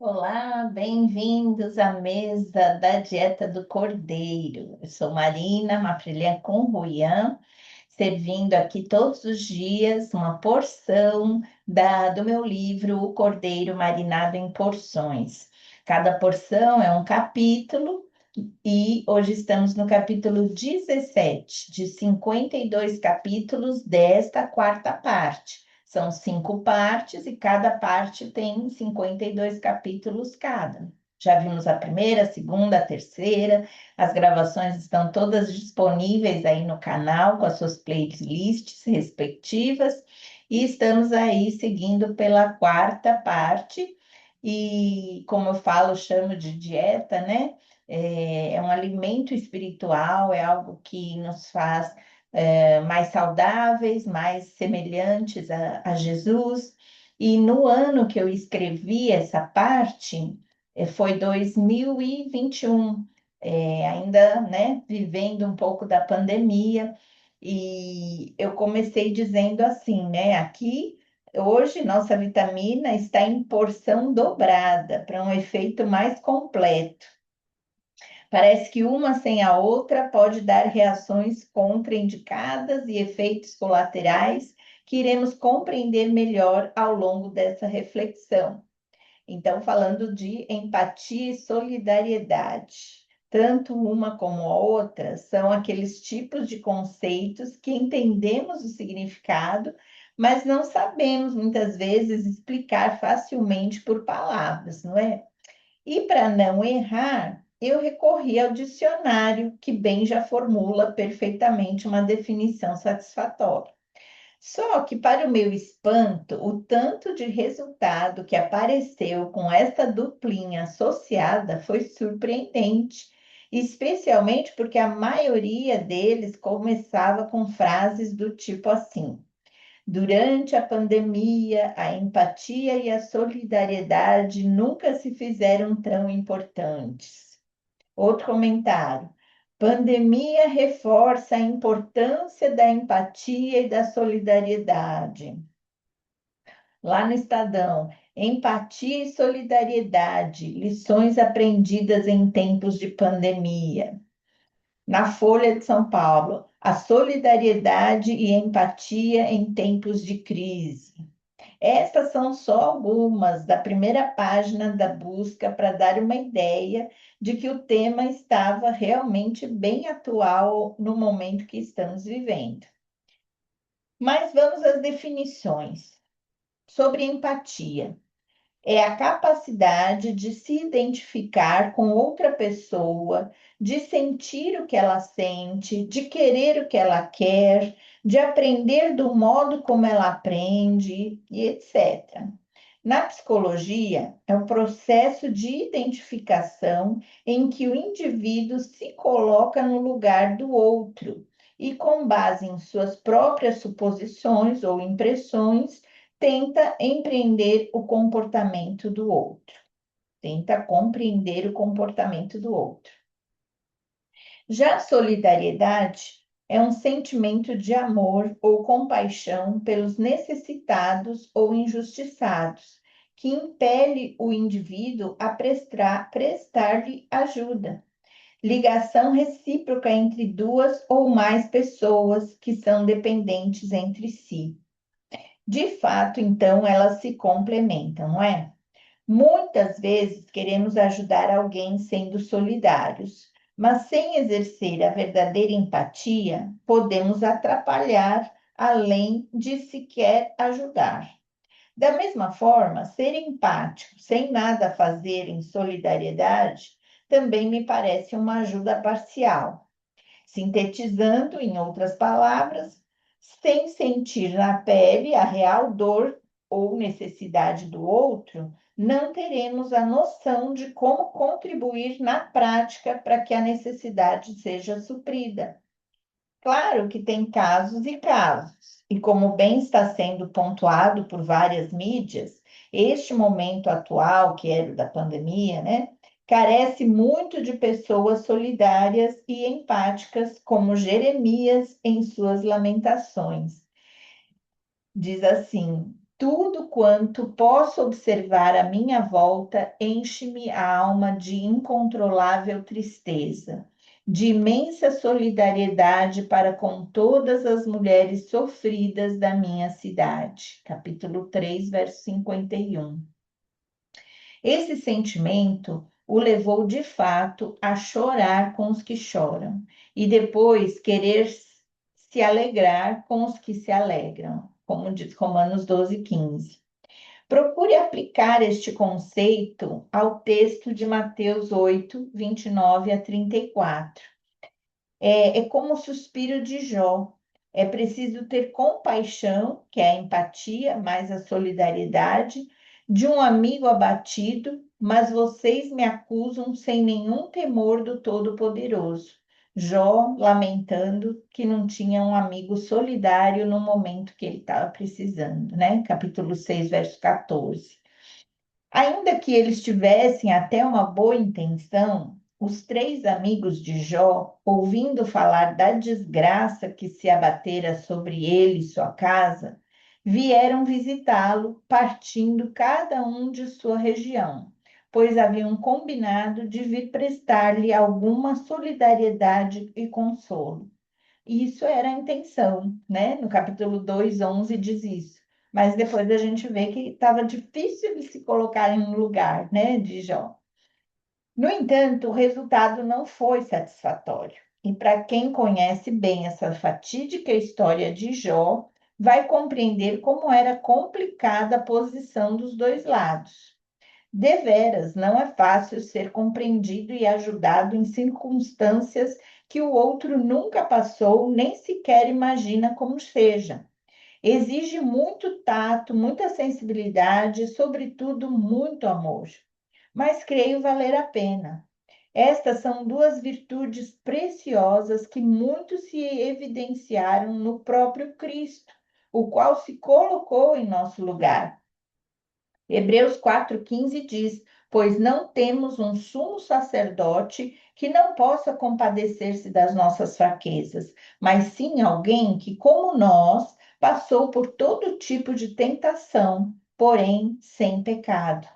Olá, bem-vindos à mesa da Dieta do Cordeiro. Eu sou Marina, uma filha com Ruian, servindo aqui todos os dias uma porção do meu livro O Cordeiro Marinado em Porções. Cada porção é um capítulo e hoje estamos no capítulo 17 de 52 capítulos desta quarta parte. São 5 partes e cada parte tem 52 capítulos cada. Já vimos a primeira, a segunda, a terceira. As gravações estão todas disponíveis aí no canal com as suas playlists respectivas. E estamos aí seguindo pela quarta parte. E como eu falo, chamo de dieta, né? É um alimento espiritual, é algo que nos faz mais saudáveis, mais semelhantes a Jesus. E no ano que eu escrevi essa parte, foi 2021, ainda, né, vivendo um pouco da pandemia, e eu comecei dizendo assim, né, aqui, hoje nossa vitamina está em porção dobrada, para um efeito mais completo. Parece que uma sem a outra pode dar reações contraindicadas e efeitos colaterais que iremos compreender melhor ao longo dessa reflexão. Então, falando de empatia e solidariedade, tanto uma como a outra são aqueles tipos de conceitos que entendemos o significado, mas não sabemos muitas vezes explicar facilmente por palavras, não é? E para não errar, eu recorri ao dicionário, que bem já formula perfeitamente uma definição satisfatória. Só que, para o meu espanto, o tanto de resultado que apareceu com esta duplinha associada foi surpreendente, especialmente porque a maioria deles começava com frases do tipo assim: durante a pandemia, a empatia e a solidariedade nunca se fizeram tão importantes. Outro comentário. Pandemia reforça a importância da empatia e da solidariedade. Lá no Estadão, empatia e solidariedade, lições aprendidas em tempos de pandemia. Na Folha de São Paulo, a solidariedade e empatia em tempos de crise. Estas são só algumas da primeira página da busca para dar uma ideia de que o tema estava realmente bem atual no momento que estamos vivendo. Mas vamos às definições. Sobre empatia. É a capacidade de se identificar com outra pessoa, de sentir o que ela sente, de querer o que ela quer, de aprender do modo como ela aprende, e etc. Na psicologia, é um processo de identificação em que o indivíduo se coloca no lugar do outro e, com base em suas próprias suposições ou impressões, tenta empreender o comportamento do outro, tenta compreender o comportamento do outro. Já a solidariedade é um sentimento de amor ou compaixão pelos necessitados ou injustiçados, que impele o indivíduo a prestar-lhe ajuda. Ligação recíproca entre duas ou mais pessoas que são dependentes entre si. De fato, então, elas se complementam, não é? Muitas vezes queremos ajudar alguém sendo solidários, mas sem exercer a verdadeira empatia, podemos atrapalhar além de sequer ajudar. Da mesma forma, ser empático sem nada fazer em solidariedade também me parece uma ajuda parcial. Sintetizando, em outras palavras, sem sentir na pele a real dor ou necessidade do outro, não teremos a noção de como contribuir na prática para que a necessidade seja suprida. Claro que tem casos e casos, e como bem está sendo pontuado por várias mídias, este momento atual, que é o da pandemia, né, carece muito de pessoas solidárias e empáticas, como Jeremias em suas Lamentações. Diz assim: Tudo quanto posso observar à minha volta enche-me a alma de incontrolável tristeza, de imensa solidariedade para com todas as mulheres sofridas da minha cidade. Capítulo 3, verso 51. Esse sentimento o levou de fato a chorar com os que choram e depois querer se alegrar com os que se alegram, como diz Romanos 12:15. Procure aplicar este conceito ao texto de Mateus 8, 29 a 34. É como o suspiro de Jó. É preciso ter compaixão, que é a empatia, mais a solidariedade, de um amigo abatido, mas vocês me acusam sem nenhum temor do Todo-Poderoso. Jó lamentando que não tinha um amigo solidário no momento que ele estava precisando, né? Capítulo 6, verso 14. Ainda que eles tivessem até uma boa intenção, os três amigos de Jó, ouvindo falar da desgraça que se abatera sobre ele e sua casa, vieram visitá-lo, partindo cada um de sua região, pois haviam combinado de vir prestar-lhe alguma solidariedade e consolo. Isso era a intenção, né? No capítulo 2:11 diz isso. Mas depois a gente vê que estava difícil de se colocar em um lugar, né, de Jó. No entanto, o resultado não foi satisfatório. E para quem conhece bem essa fatídica história de Jó, vai compreender como era complicada a posição dos dois lados. Deveras, não é fácil ser compreendido e ajudado em circunstâncias que o outro nunca passou, nem sequer imagina como seja. Exige muito tato, muita sensibilidade e, sobretudo, muito amor. Mas creio valer a pena. Estas são duas virtudes preciosas que muito se evidenciaram no próprio Cristo, o qual se colocou em nosso lugar. Hebreus 4:15 diz: Pois não temos um sumo sacerdote que não possa compadecer-se das nossas fraquezas, mas sim alguém que, como nós, passou por todo tipo de tentação, porém sem pecado.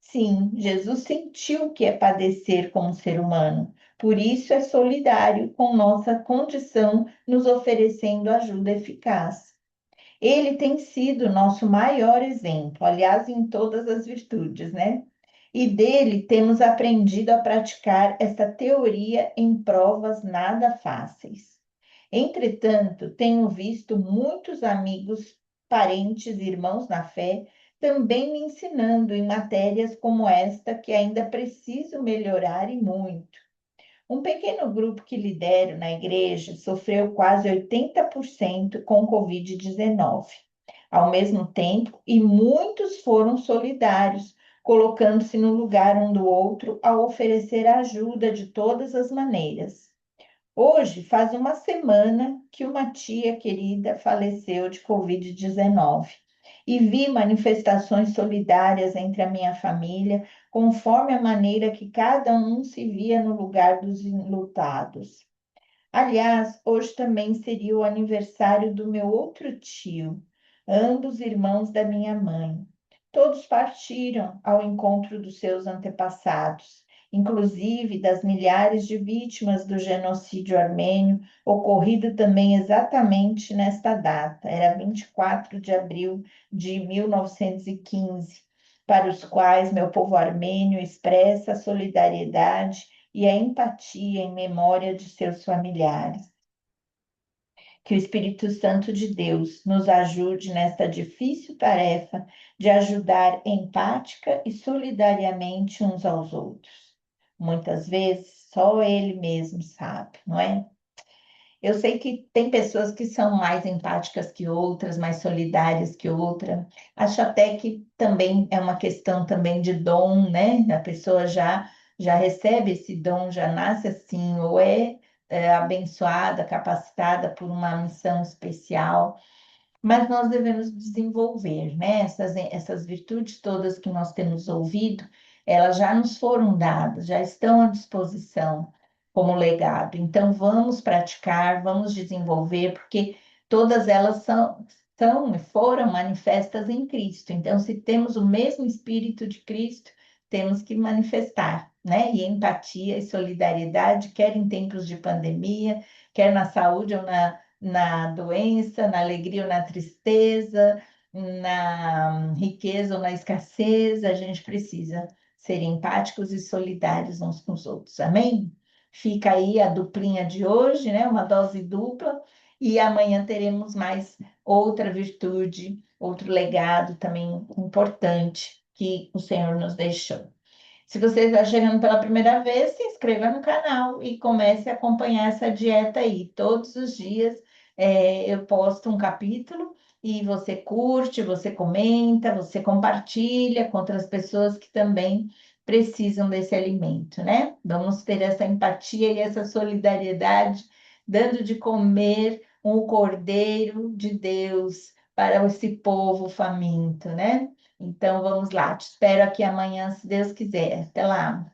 Sim, Jesus sentiu o que é padecer como ser humano, por isso é solidário com nossa condição, nos oferecendo ajuda eficaz. Ele tem sido nosso maior exemplo, aliás, em todas as virtudes, né? E dele temos aprendido a praticar essa teoria em provas nada fáceis. Entretanto, tenho visto muitos amigos, parentes, irmãos na fé, também me ensinando em matérias como esta que ainda preciso melhorar e muito. Um pequeno grupo que lidero na igreja sofreu quase 80% com Covid-19 ao mesmo tempo, e muitos foram solidários, colocando-se no lugar um do outro ao oferecer ajuda de todas as maneiras. Hoje faz uma semana que uma tia querida faleceu de Covid-19 e vi manifestações solidárias entre a minha família, conforme a maneira que cada um se via no lugar dos enlutados. Aliás, hoje também seria o aniversário do meu outro tio, ambos irmãos da minha mãe. Todos partiram ao encontro dos seus antepassados, inclusive das milhares de vítimas do genocídio armênio, ocorrido também exatamente nesta data, era 24 de abril de 1915, para os quais meu povo armênio expressa solidariedade e a empatia em memória de seus familiares. Que o Espírito Santo de Deus nos ajude nesta difícil tarefa de ajudar empática e solidariamente uns aos outros. Muitas vezes só Ele mesmo sabe, não é? Eu sei que tem pessoas que são mais empáticas que outras, mais solidárias que outra. Acho até que também é uma questão também de dom, né? A pessoa já recebe esse dom, já nasce assim, ou é abençoada, capacitada por uma missão especial. Mas nós devemos desenvolver, né? Essas virtudes todas que nós temos ouvido, elas já nos foram dadas, já estão à disposição como legado. Então, vamos praticar, vamos desenvolver, porque todas elas são e foram manifestas em Cristo. Então, se temos o mesmo Espírito de Cristo, temos que manifestar, né? E empatia e solidariedade, quer em tempos de pandemia, quer na saúde ou na doença, na alegria ou na tristeza, na riqueza ou na escassez, a gente precisa ser empáticos e solidários uns com os outros. Amém? Fica aí a duplinha de hoje, né? Uma dose dupla, e amanhã teremos mais outra virtude, outro legado também importante que o Senhor nos deixou. Se você está chegando pela primeira vez, se inscreva no canal e comece a acompanhar essa dieta aí. Todos os dias eu posto um capítulo e você curte, você comenta, você compartilha com outras pessoas que também precisam desse alimento, né? Vamos ter essa empatia e essa solidariedade, dando de comer um cordeiro de Deus para esse povo faminto, né? Então vamos lá, te espero aqui amanhã, se Deus quiser. Até lá.